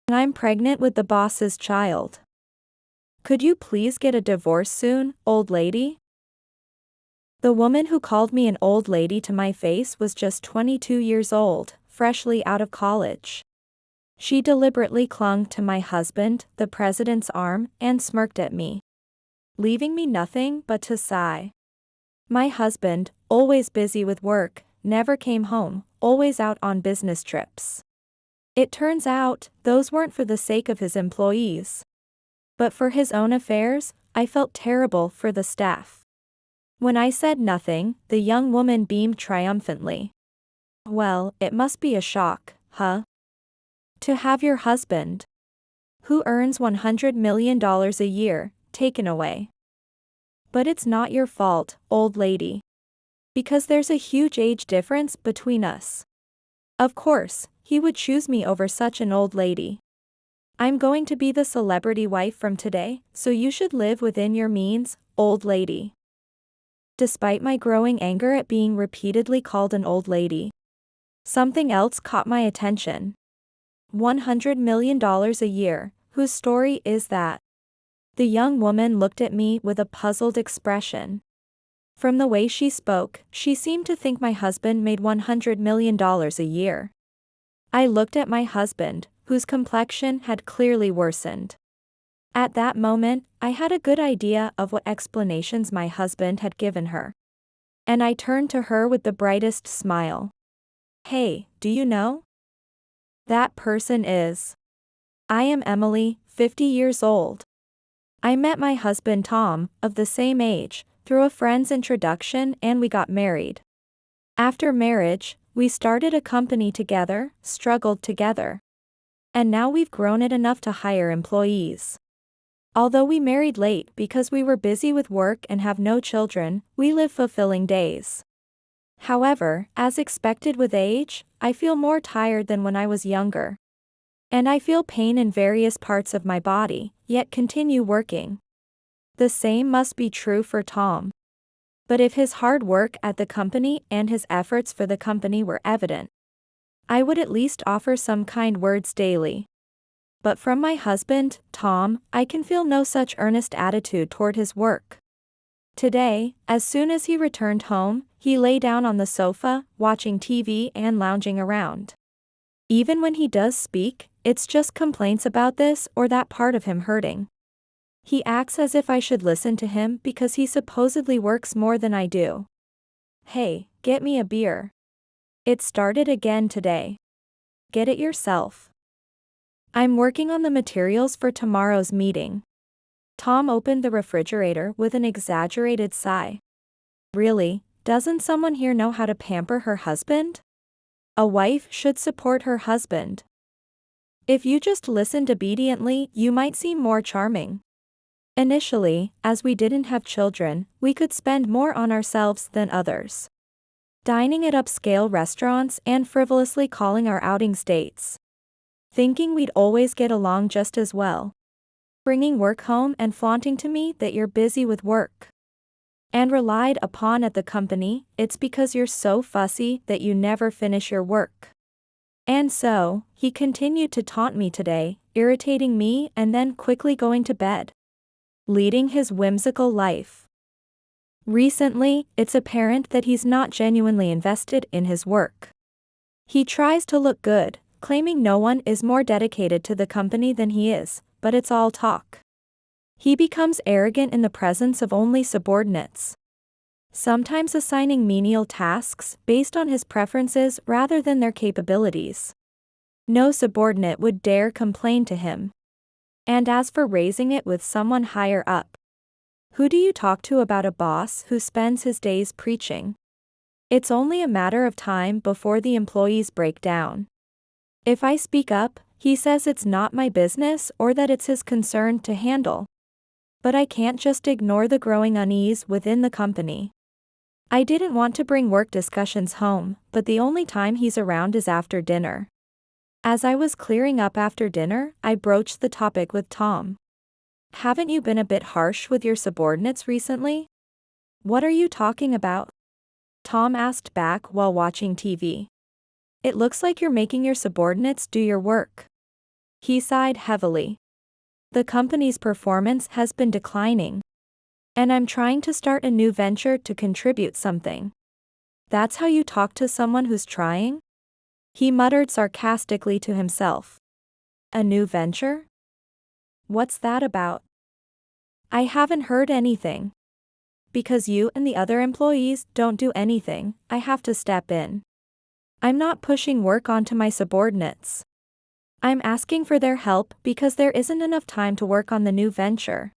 I'm pregnant with the boss's child. Could you please get a divorce soon, old lady? The woman who called me an old lady to my face was just 22 years old, freshly out of college. She deliberately clung to my husband, the president's arm, and smirked at me, leaving me nothing but to sigh. My husband, always busy with work, never came home, always out on business trips. It turns out, those weren't for the sake of his employees, but for his own affairs. I felt terrible for the staff. When I said nothing, the young woman beamed triumphantly. Well, it must be a shock, huh? To have your husband, who earns $100 million a year, taken away. But it's not your fault, old lady. Because there's a huge age difference between us. Of course, he would choose me over such an old lady. I'm going to be the celebrity wife from today, so you should live within your means, old lady. Despite my growing anger at being repeatedly called an old lady, something else caught my attention. $100 million a year, whose story is that? The young woman looked at me with a puzzled expression. From the way she spoke, she seemed to think my husband made $100 million a year. I looked at my husband, whose complexion had clearly worsened. At that moment, I had a good idea of what explanations my husband had given her. And I turned to her with the brightest smile. Hey, do you know? That person is. I am Emily, 50 years old. I met my husband Tom, of the same age, through a friend's introduction, and we got married. After marriage, we started a company together, struggled together. And now we've grown it enough to hire employees. Although we married late because we were busy with work and have no children, we live fulfilling days. However, as expected with age, I feel more tired than when I was younger. And I feel pain in various parts of my body, yet continue working. The same must be true for Tom. But if his hard work at the company and his efforts for the company were evident, I would at least offer some kind words daily. But from my husband, Tom, I can feel no such earnest attitude toward his work. Today, as soon as he returned home, he lay down on the sofa, watching TV and lounging around. Even when he does speak, it's just complaints about this or that part of him hurting. He acts as if I should listen to him because he supposedly works more than I do. Hey, get me a beer. It started again today. Get it yourself. I'm working on the materials for tomorrow's meeting. Tom opened the refrigerator with an exaggerated sigh. Really, doesn't someone here know how to pamper her husband? A wife should support her husband. If you just listened obediently, you might seem more charming. Initially, as we didn't have children, we could spend more on ourselves than others. Dining at upscale restaurants and frivolously calling our outings dates. Thinking we'd always get along just as well. Bringing work home and flaunting to me that you're busy with work. And relied upon at the company, it's because you're so fussy that you never finish your work. And so, he continued to taunt me today, irritating me and then quickly going to bed. Leading his whimsical life. Recently, it's apparent that he's not genuinely invested in his work. He tries to look good, claiming no one is more dedicated to the company than he is, but it's all talk. He becomes arrogant in the presence of only subordinates. Sometimes assigning menial tasks based on his preferences rather than their capabilities. No subordinate would dare complain to him. And as for raising it with someone higher up, who do you talk to about a boss who spends his days preaching? It's only a matter of time before the employees break down. If I speak up, he says it's not my business or that it's his concern to handle. But I can't just ignore the growing unease within the company. I didn't want to bring work discussions home, but the only time he's around is after dinner. As I was clearing up after dinner, I broached the topic with Tom. Haven't you been a bit harsh with your subordinates recently? What are you talking about? Tom asked back while watching TV. It looks like you're making your subordinates do your work. He sighed heavily. The company's performance has been declining. And I'm trying to start a new venture to contribute something. That's how you talk to someone who's trying? He muttered sarcastically to himself. A new venture? What's that about? I haven't heard anything. Because you and the other employees don't do anything, I have to step in. I'm not pushing work onto my subordinates. I'm asking for their help because there isn't enough time to work on the new venture.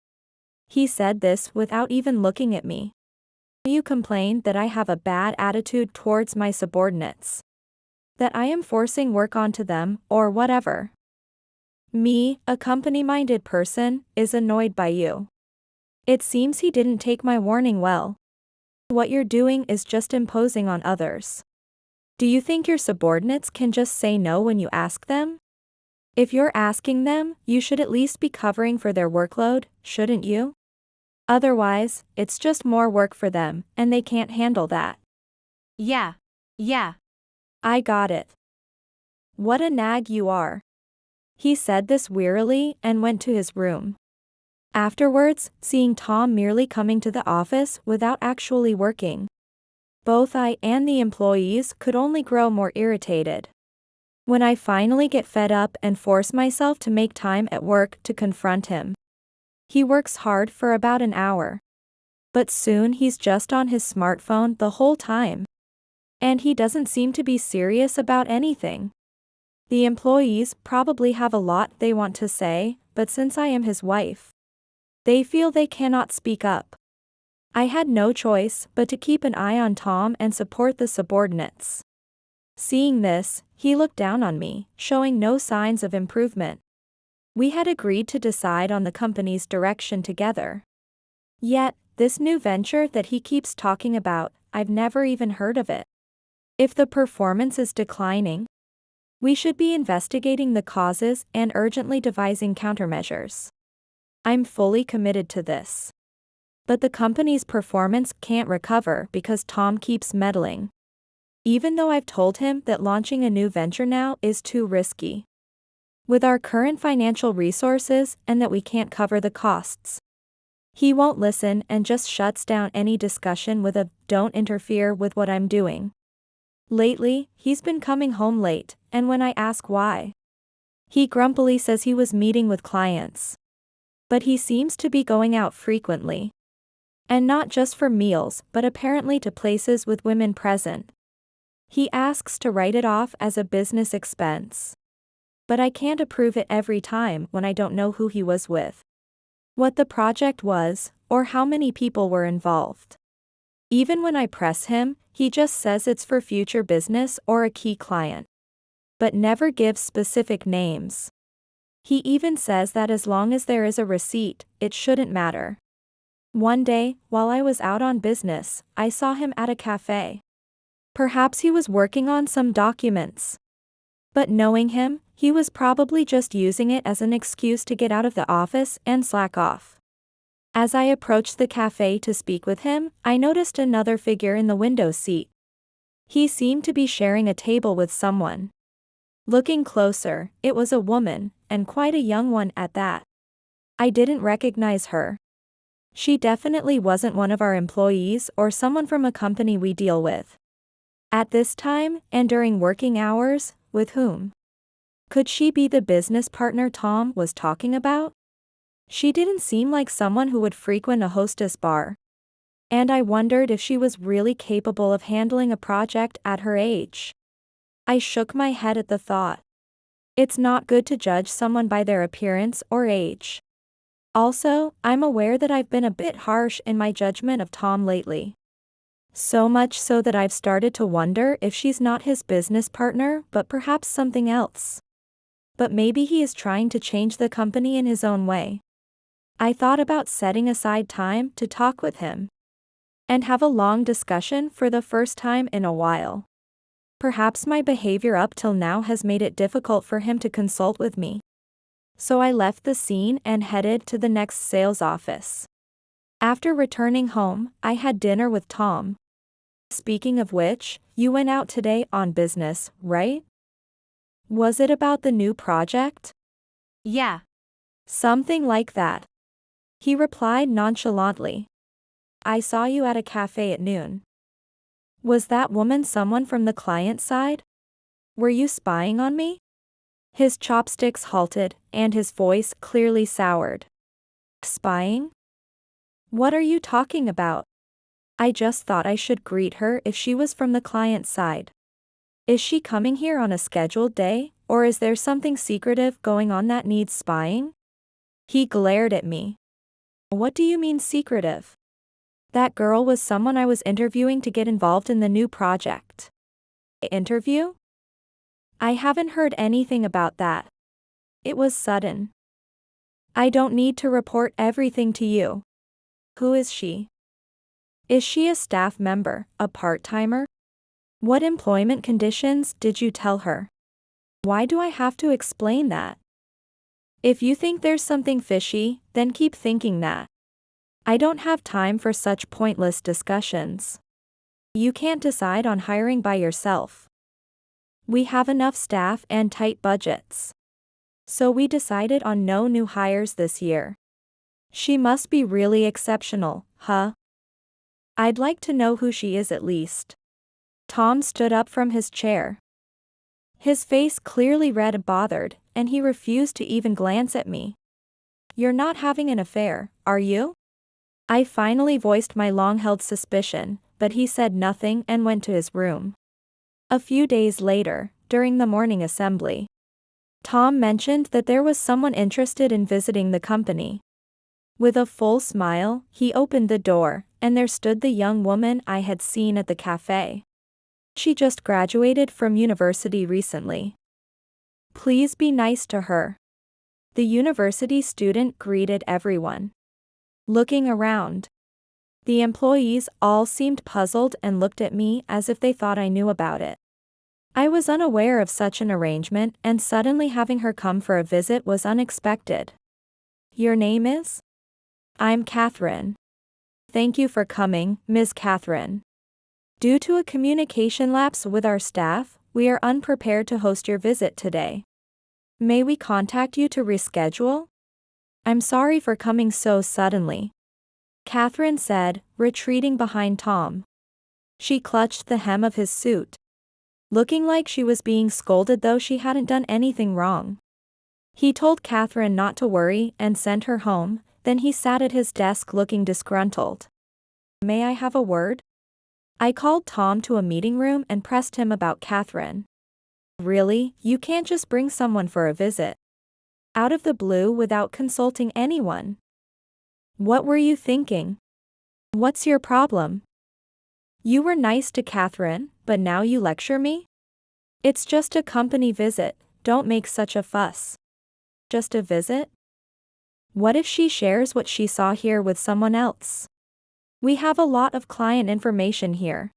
He said this without even looking at me. You complain that I have a bad attitude towards my subordinates. That I am forcing work onto them, or whatever. Me, a company-minded person, is annoyed by you. It seems he didn't take my warning well. What you're doing is just imposing on others. Do you think your subordinates can just say no when you ask them? If you're asking them, you should at least be covering for their workload, shouldn't you? Otherwise, it's just more work for them, and they can't handle that. Yeah. I got it. What a nag you are. He said this wearily and went to his room. Afterwards, seeing Tom merely coming to the office without actually working, both I and the employees could only grow more irritated. When I finally get fed up and force myself to make time at work to confront him. He works hard for about an hour. But soon he's just on his smartphone the whole time. And he doesn't seem to be serious about anything. The employees probably have a lot they want to say, but since I am his wife, they feel they cannot speak up. I had no choice but to keep an eye on Tom and support the subordinates. Seeing this, he looked down on me, showing no signs of improvement. We had agreed to decide on the company's direction together. Yet, this new venture that he keeps talking about, I've never even heard of it. If the performance is declining, we should be investigating the causes and urgently devising countermeasures. I'm fully committed to this. But the company's performance can't recover because Tom keeps meddling. Even though I've told him that launching a new venture now is too risky. With our current financial resources and that we can't cover the costs. He won't listen and just shuts down any discussion with a "don't interfere with what I'm doing." Lately, he's been coming home late, and when I ask why, he grumpily says he was meeting with clients. But he seems to be going out frequently. And not just for meals, but apparently to places with women present. He asks to write it off as a business expense. But I can't approve it every time when I don't know who he was with, what the project was, or how many people were involved. Even when I press him, he just says it's for future business or a key client. But never gives specific names. He even says that as long as there is a receipt, it shouldn't matter. One day, while I was out on business, I saw him at a cafe. Perhaps he was working on some documents. But knowing him, he was probably just using it as an excuse to get out of the office and slack off. As I approached the cafe to speak with him, I noticed another figure in the window seat. He seemed to be sharing a table with someone. Looking closer, it was a woman, and quite a young one at that. I didn't recognize her. She definitely wasn't one of our employees or someone from a company we deal with. At this time, and during working hours, with whom? Could she be the business partner Tom was talking about? She didn't seem like someone who would frequent a hostess bar. And I wondered if she was really capable of handling a project at her age. I shook my head at the thought. It's not good to judge someone by their appearance or age. Also, I'm aware that I've been a bit harsh in my judgment of Tom lately. So much so that I've started to wonder if she's not his business partner but perhaps something else. But maybe he is trying to change the company in his own way. I thought about setting aside time to talk with him. And have a long discussion for the first time in a while. Perhaps my behavior up till now has made it difficult for him to consult with me. So I left the scene and headed to the next sales office. After returning home, I had dinner with Tom. Speaking of which, you went out today on business, right? Was it about the new project? Yeah. Something like that. He replied nonchalantly. I saw you at a cafe at noon. Was that woman someone from the client side? Were you spying on me? His chopsticks halted, and his voice clearly soured. Spying? What are you talking about? I just thought I should greet her if she was from the client side. Is she coming here on a scheduled day, or is there something secretive going on that needs spying? He glared at me. What do you mean secretive? That girl was someone I was interviewing to get involved in the new project. Interview? I haven't heard anything about that. It was sudden. I don't need to report everything to you. Who is she? Is she a staff member, a part-timer? What employment conditions did you tell her? Why do I have to explain that? If you think there's something fishy, then keep thinking that. I don't have time for such pointless discussions. You can't decide on hiring by yourself. We have enough staff and tight budgets. So we decided on no new hires this year. She must be really exceptional, huh? I'd like to know who she is at least. Tom stood up from his chair. His face clearly red and bothered, and he refused to even glance at me. You're not having an affair, are you? I finally voiced my long-held suspicion, but he said nothing and went to his room. A few days later, during the morning assembly, Tom mentioned that there was someone interested in visiting the company. With a full smile, he opened the door, and there stood the young woman I had seen at the cafe. She just graduated from university recently. Please be nice to her. The university student greeted everyone. Looking around, the employees all seemed puzzled and looked at me as if they thought I knew about it. I was unaware of such an arrangement, and suddenly having her come for a visit was unexpected. Your name is? I'm Catherine. Thank you for coming, Ms. Catherine. Due to a communication lapse with our staff, we are unprepared to host your visit today. May we contact you to reschedule? I'm sorry for coming so suddenly, Catherine said, retreating behind Tom. She clutched the hem of his suit, looking like she was being scolded though she hadn't done anything wrong. He told Catherine not to worry and sent her home, then he sat at his desk looking disgruntled. May I have a word? I called Tom to a meeting room and pressed him about Catherine. Really, you can't just bring someone for a visit out of the blue without consulting anyone. What were you thinking? What's your problem? You were nice to Catherine, but now you lecture me? It's just a company visit, don't make such a fuss. Just a visit? What if she shares what she saw here with someone else? We have a lot of client information here.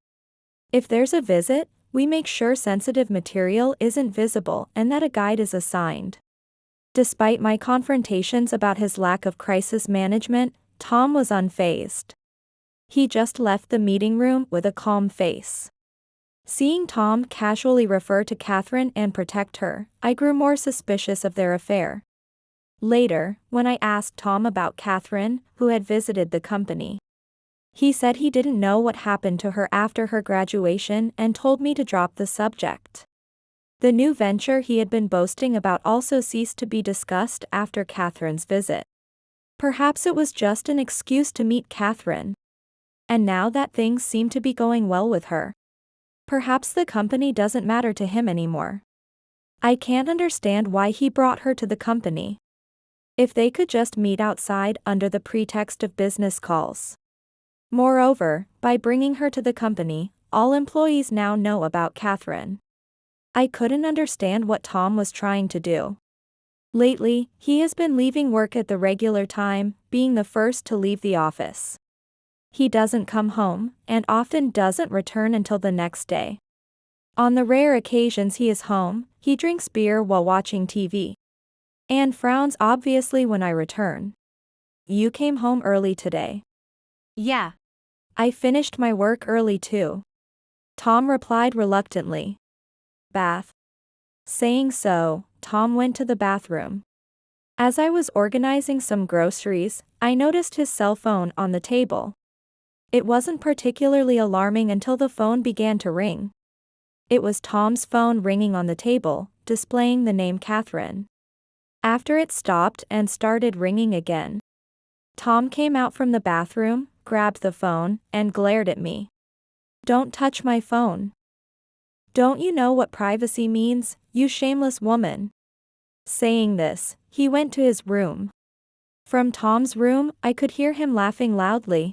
If there's a visit, we make sure sensitive material isn't visible and that a guide is assigned. Despite my confrontations about his lack of crisis management, Tom was unfazed. He just left the meeting room with a calm face. Seeing Tom casually refer to Catherine and protect her, I grew more suspicious of their affair. Later, when I asked Tom about Catherine, who had visited the company, he said he didn't know what happened to her after her graduation and told me to drop the subject. The new venture he had been boasting about also ceased to be discussed after Catherine's visit. Perhaps it was just an excuse to meet Catherine. And now that things seem to be going well with her, perhaps the company doesn't matter to him anymore. I can't understand why he brought her to the company. If they could just meet outside under the pretext of business calls. Moreover, by bringing her to the company, all employees now know about Catherine. I couldn't understand what Tom was trying to do. Lately, he has been leaving work at the regular time, being the first to leave the office. He doesn't come home, and often doesn't return until the next day. On the rare occasions he is home, he drinks beer while watching TV. And frowns obviously when I return. You came home early today. Yeah. I finished my work early too. Tom replied reluctantly. Bath. Saying so, Tom went to the bathroom. As I was organizing some groceries, I noticed his cell phone on the table. It wasn't particularly alarming until the phone began to ring. It was Tom's phone ringing on the table, displaying the name Catherine. After it stopped and started ringing again, Tom came out from the bathroom, grabbed the phone, and glared at me. "Don't touch my phone. Don't you know what privacy means, you shameless woman?" Saying this, he went to his room. From Tom's room, I could hear him laughing loudly,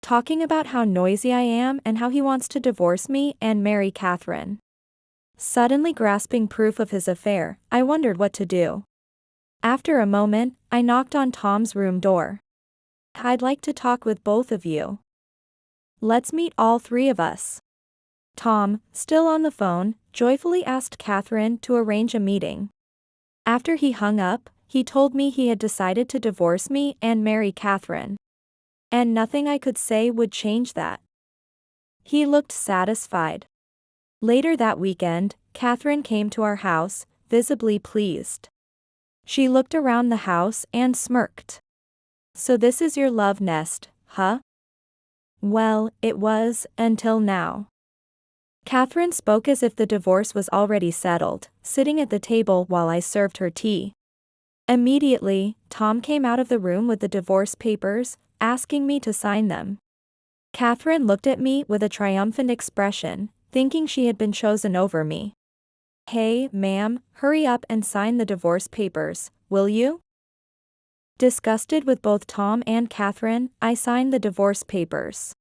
talking about how noisy I am and how he wants to divorce me and marry Catherine. Suddenly grasping proof of his affair, I wondered what to do. After a moment, I knocked on Tom's room door. "I'd like to talk with both of you. Let's meet all three of us." Tom, still on the phone, joyfully asked Catherine to arrange a meeting. After he hung up, he told me he had decided to divorce me and marry Catherine. And nothing I could say would change that. He looked satisfied. Later that weekend, Catherine came to our house, visibly pleased. She looked around the house and smirked. "So this is your love nest, huh?" Well, it was, until now. Catherine spoke as if the divorce was already settled, sitting at the table while I served her tea. Immediately, Tom came out of the room with the divorce papers, asking me to sign them. Catherine looked at me with a triumphant expression, thinking she had been chosen over me. "Hey, ma'am, hurry up and sign the divorce papers, will you?" Disgusted with both Tom and Catherine, I signed the divorce papers.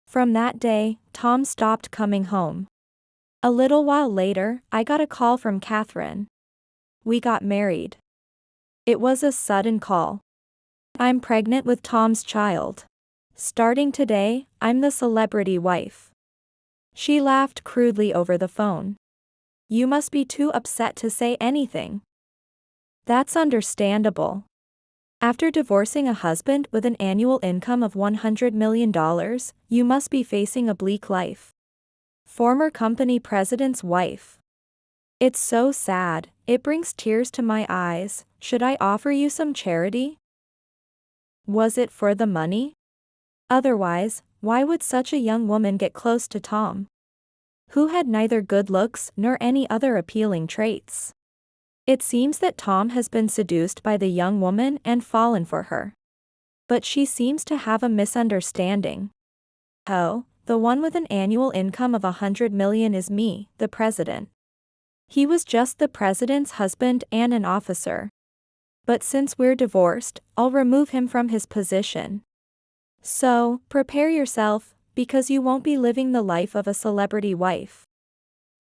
From that day, Tom stopped coming home. A little while later, I got a call from Catherine. We got married. It was a sudden call. I'm pregnant with Tom's child. Starting today, I'm the celebrity wife. She laughed crudely over the phone. "You must be too upset to say anything." That's understandable. After divorcing a husband with an annual income of $100 million, you must be facing a bleak life. Former company president's wife. It's so sad, it brings tears to my eyes. Should I offer you some charity? Was it for the money? Otherwise, why would such a young woman get close to Tom, who had neither good looks nor any other appealing traits? It seems that Tom has been seduced by the young woman and fallen for her. But she seems to have a misunderstanding. Oh, the one with an annual income of $100 million is me, the president. He was just the president's husband and an officer. But since we're divorced, I'll remove him from his position. So, prepare yourself, because you won't be living the life of a celebrity wife.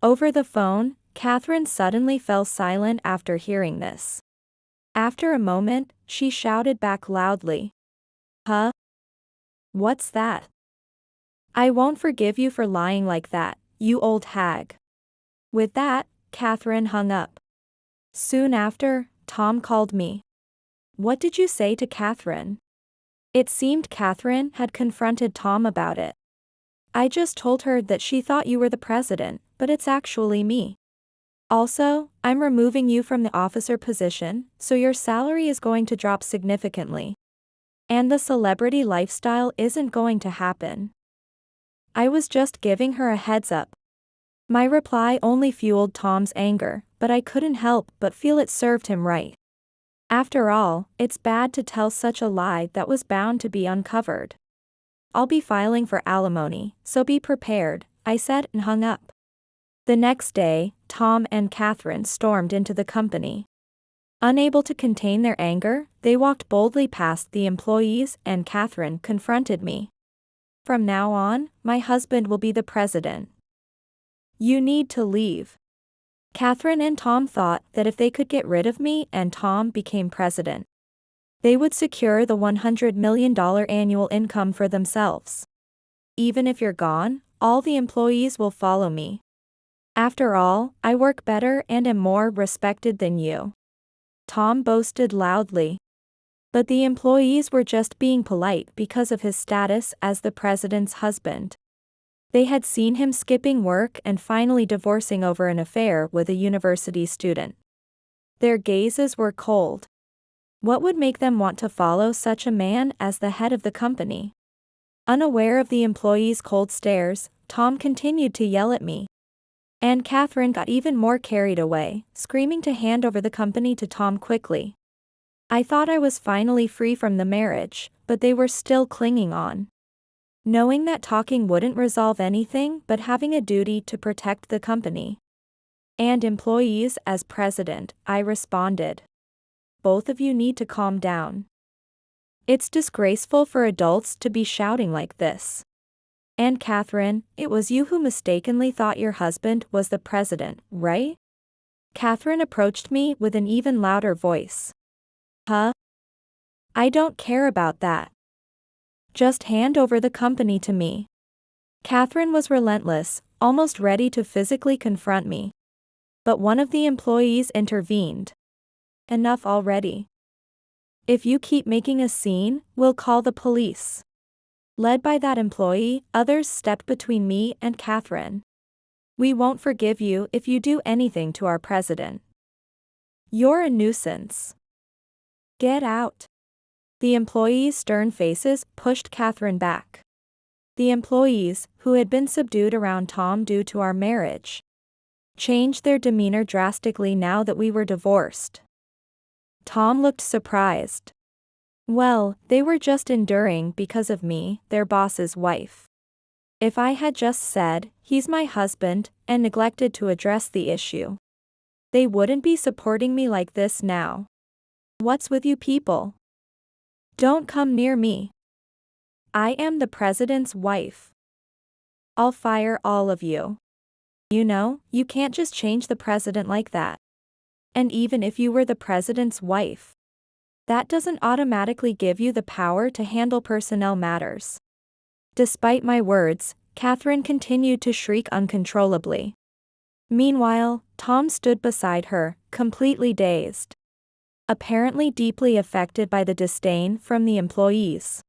Over the phone, Catherine suddenly fell silent after hearing this. After a moment, she shouted back loudly. "Huh? What's that? I won't forgive you for lying like that, you old hag." With that, Catherine hung up. Soon after, Tom called me. "What did you say to Catherine?" It seemed Catherine had confronted Tom about it. "I just told her that she thought you were the president, but it's actually me. Also, I'm removing you from the officer position, so your salary is going to drop significantly. And the celebrity lifestyle isn't going to happen." I was just giving her a heads up. My reply only fueled Tom's anger, but I couldn't help but feel it served him right. After all, it's bad to tell such a lie that was bound to be uncovered. "I'll be filing for alimony, so be prepared," I said and hung up. The next day, Tom and Catherine stormed into the company. Unable to contain their anger, they walked boldly past the employees and Catherine confronted me. "From now on, my husband will be the president. You need to leave." Catherine and Tom thought that if they could get rid of me and Tom became president, they would secure the $100 million annual income for themselves. "Even if you're gone, all the employees will follow me. After all, I work better and am more respected than you," Tom boasted loudly. But the employees were just being polite because of his status as the president's husband. They had seen him skipping work and finally divorcing over an affair with a university student. Their gazes were cold. What would make them want to follow such a man as the head of the company? Unaware of the employee's cold stares, Tom continued to yell at me. And Catherine got even more carried away, screaming to hand over the company to Tom quickly. I thought I was finally free from the marriage, but they were still clinging on. Knowing that talking wouldn't resolve anything but having a duty to protect the company and employees as president, I responded. Both of you need to calm down. It's disgraceful for adults to be shouting like this. And Catherine, it was you who mistakenly thought your husband was the president, right? Catherine approached me with an even louder voice. Huh? I don't care about that. Just hand over the company to me. Catherine was relentless, almost ready to physically confront me. But one of the employees intervened. Enough already. If you keep making a scene, we'll call the police. Led by that employee, others stepped between me and Catherine. We won't forgive you if you do anything to our president. You're a nuisance. Get out. The employees' stern faces pushed Catherine back. The employees, who had been subdued around Tom due to our marriage, changed their demeanor drastically now that we were divorced. Tom looked surprised. Well, they were just enduring because of me, their boss's wife. If I had just said, he's my husband, and neglected to address the issue, they wouldn't be supporting me like this now. What's with you people? Don't come near me. I am the president's wife. I'll fire all of you. You know, you can't just change the president like that. And even if you were the president's wife, that doesn't automatically give you the power to handle personnel matters. Despite my words, Catherine continued to shriek uncontrollably. Meanwhile, Tom stood beside her, completely dazed. Apparently deeply affected by the disdain from the employees.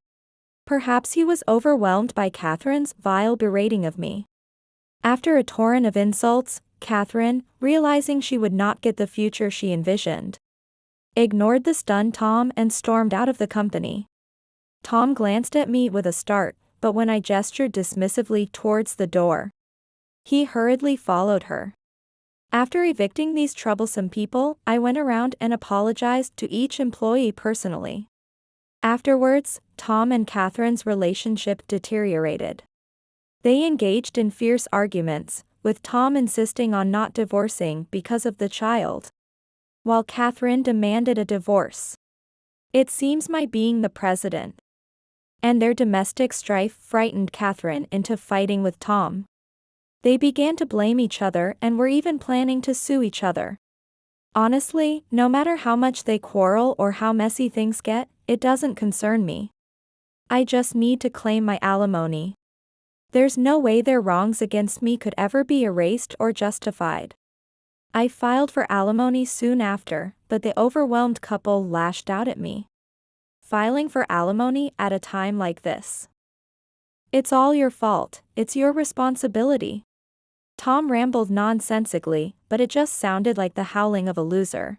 Perhaps he was overwhelmed by Catherine's vile berating of me. After a torrent of insults, Catherine, realizing she would not get the future she envisioned, ignored the stunned Tom and stormed out of the company. Tom glanced at me with a start, but when I gestured dismissively towards the door, he hurriedly followed her. After evicting these troublesome people, I went around and apologized to each employee personally. Afterwards, Tom and Catherine's relationship deteriorated. They engaged in fierce arguments, with Tom insisting on not divorcing because of the child, while Catherine demanded a divorce. It seems my being the president and their domestic strife frightened Catherine into fighting with Tom. They began to blame each other and were even planning to sue each other. Honestly, no matter how much they quarrel or how messy things get, it doesn't concern me. I just need to claim my alimony. There's no way their wrongs against me could ever be erased or justified. I filed for alimony soon after, but the overwhelmed couple lashed out at me. Filing for alimony at a time like this. It's all your fault, it's your responsibility. Tom rambled nonsensically, but it just sounded like the howling of a loser.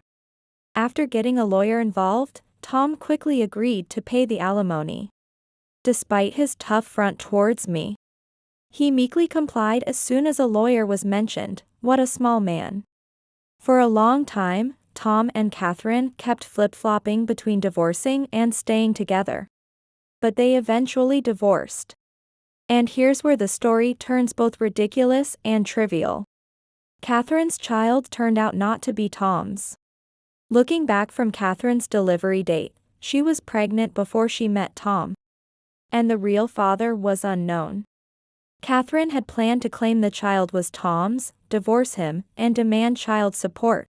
After getting a lawyer involved, Tom quickly agreed to pay the alimony. Despite his tough front towards me, he meekly complied as soon as a lawyer was mentioned. What a small man. For a long time, Tom and Catherine kept flip-flopping between divorcing and staying together. But they eventually divorced. And here's where the story turns both ridiculous and trivial. Catherine's child turned out not to be Tom's. Looking back from Catherine's delivery date, she was pregnant before she met Tom. And the real father was unknown. Catherine had planned to claim the child was Tom's, divorce him, and demand child support.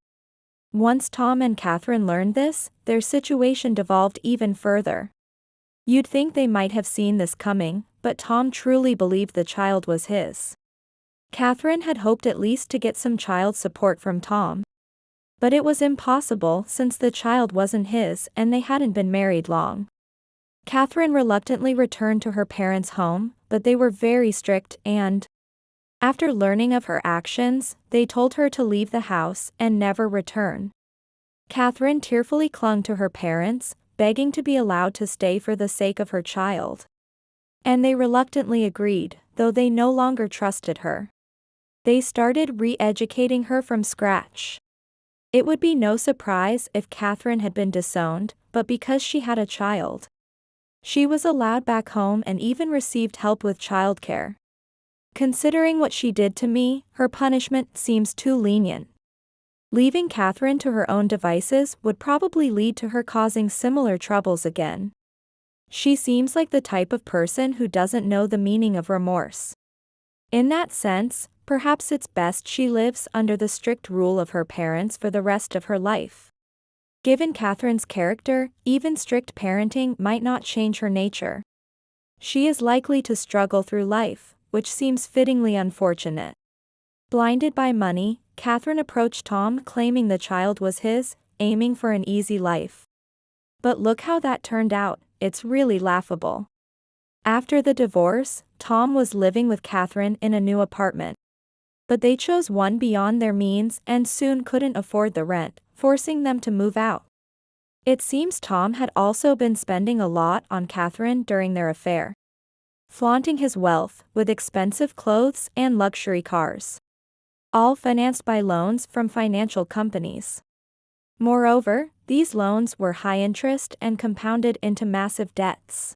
Once Tom and Catherine learned this, their situation devolved even further. You'd think they might have seen this coming, but Tom truly believed the child was his. Catherine had hoped at least to get some child support from Tom. But it was impossible since the child wasn't his and they hadn't been married long. Catherine reluctantly returned to her parents' home, but they were very strict and, after learning of her actions, they told her to leave the house and never return. Catherine tearfully clung to her parents, begging to be allowed to stay for the sake of her child. And they reluctantly agreed, though they no longer trusted her. They started re-educating her from scratch. It would be no surprise if Catherine had been disowned, but because she had a child, she was allowed back home and even received help with childcare. Considering what she did to me, her punishment seems too lenient. Leaving Catherine to her own devices would probably lead to her causing similar troubles again. She seems like the type of person who doesn't know the meaning of remorse. In that sense, perhaps it's best she lives under the strict rule of her parents for the rest of her life. Given Catherine's character, even strict parenting might not change her nature. She is likely to struggle through life, which seems fittingly unfortunate. Blinded by money, Catherine approached Tom claiming the child was his, aiming for an easy life. But look how that turned out, it's really laughable. After the divorce, Tom was living with Catherine in a new apartment. But they chose one beyond their means and soon couldn't afford the rent, forcing them to move out. It seems Tom had also been spending a lot on Catherine during their affair, flaunting his wealth with expensive clothes and luxury cars, all financed by loans from financial companies. Moreover, these loans were high interest and compounded into massive debts.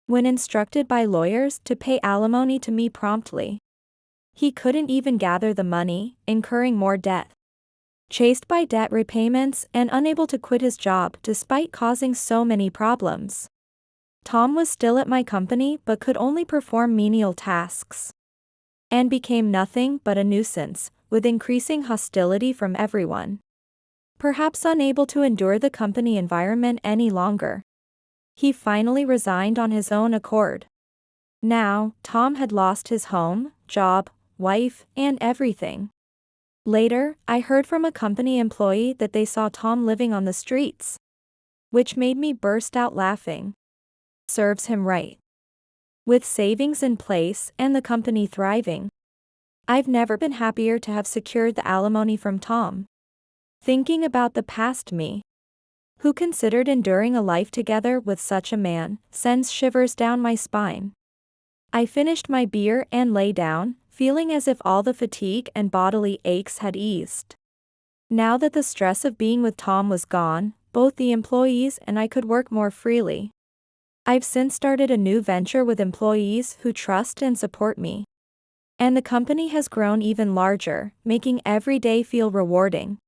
When instructed by lawyers to pay alimony to me promptly, he couldn't even gather the money, incurring more debt. Chased by debt repayments and unable to quit his job despite causing so many problems, Tom was still at my company but could only perform menial tasks, and became nothing but a nuisance, with increasing hostility from everyone. Perhaps unable to endure the company environment any longer, he finally resigned on his own accord. Now, Tom had lost his home, job, wife, and everything. Later, I heard from a company employee that they saw Tom living on the streets, which made me burst out laughing. Serves him right. With savings in place and the company thriving, I've never been happier to have secured the alimony from Tom. Thinking about the past me, who considered enduring a life together with such a man, sends shivers down my spine. I finished my beer and lay down, feeling as if all the fatigue and bodily aches had eased. Now that the stress of being with Tom was gone, both the employees and I could work more freely. I've since started a new venture with employees who trust and support me. And the company has grown even larger, making every day feel rewarding.